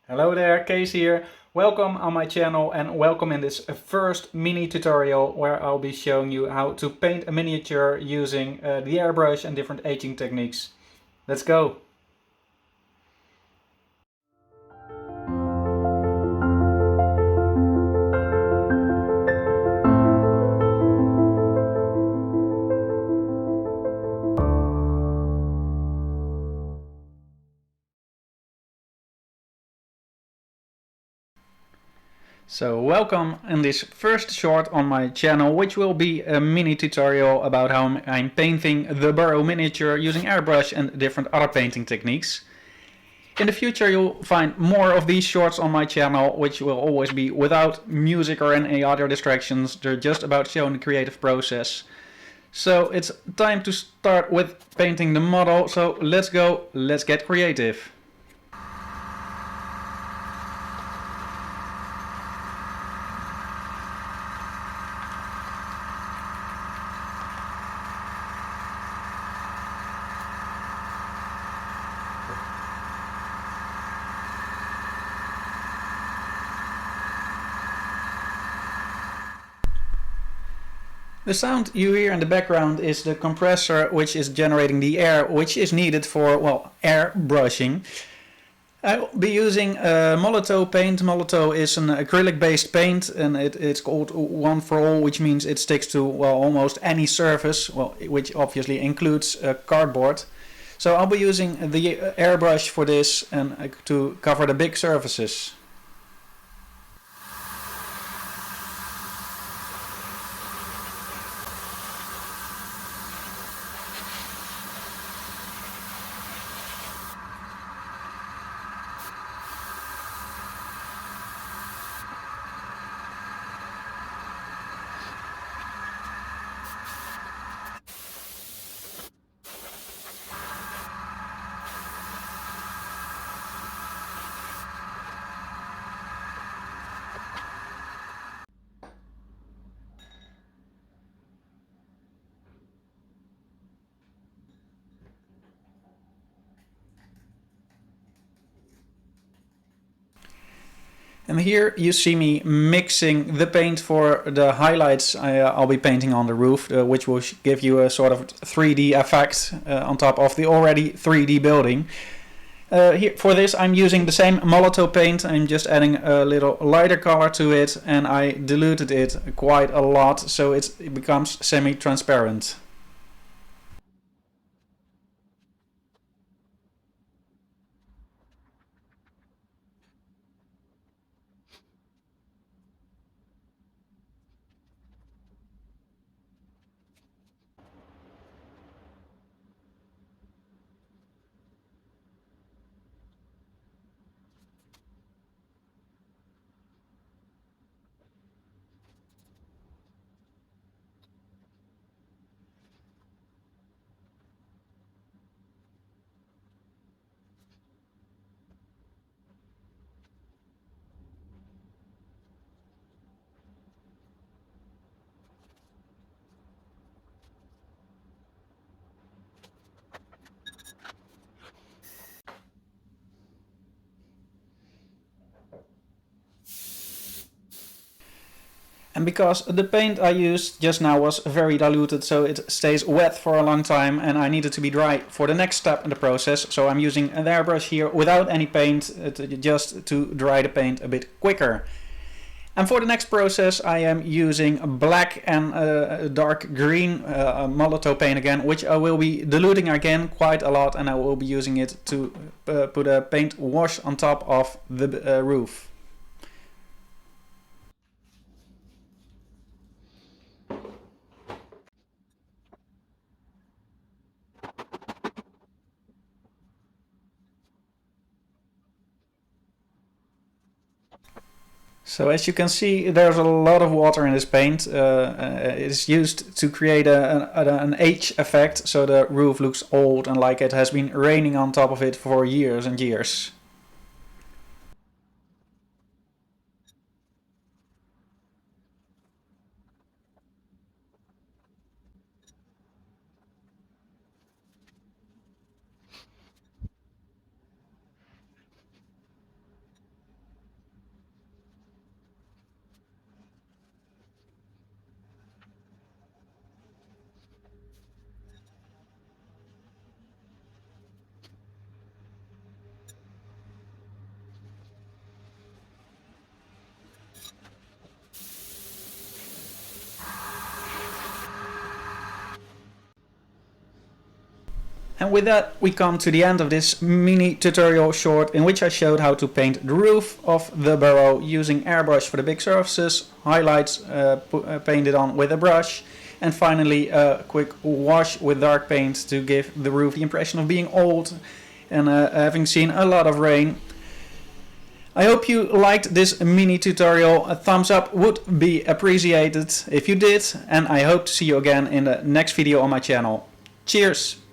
Hello there, Case here. Welcome on my channel and welcome in this first mini tutorial where I'll be showing you how to paint a miniature using the airbrush and different aging techniques. Let's go! So welcome in this first short on my channel, which will be a mini tutorial about how I'm painting the Burrow Miniature using airbrush and different other painting techniques. In the future you'll find more of these shorts on my channel, which will always be without music or any other distractions. They're just about showing the creative process. So it's time to start with painting the model, so let's go, let's get creative. The sound you hear in the background is the compressor, which is generating the air which is needed for, well, air brushing. I'll be using Molotow paint. Molotow is an acrylic based paint and it's called One for All, which means it sticks to, well, almost any surface, well, which obviously includes cardboard. So I'll be using the airbrush for this and to cover the big surfaces. And here you see me mixing the paint for the highlights I'll be painting on the roof, which will give you a sort of 3D effect on top of the already 3D building. Here, for this I'm using the same Molotow paint. I'm just adding a little lighter color to it and I diluted it quite a lot so it becomes semi-transparent. And because the paint I used just now was very diluted, so it stays wet for a long time and I need it to be dry for the next step in the process, so I'm using an airbrush here without any paint just to dry the paint a bit quicker. And for the next process I am using black and dark green Molotow paint again, which I will be diluting again quite a lot, and I will be using it to put a paint wash on top of the roof. So as you can see, there's a lot of water in this paint. It's used to create an age effect, so the roof looks old and like it has been raining on top of it for years and years. And with that we come to the end of this mini tutorial short in which I showed how to paint the roof of the Burrow using airbrush for the big surfaces, highlights painted on with a brush, and finally a quick wash with dark paint to give the roof the impression of being old and having seen a lot of rain. I hope you liked this mini tutorial. A thumbs up would be appreciated if you did, and I hope to see you again in the next video on my channel. Cheers!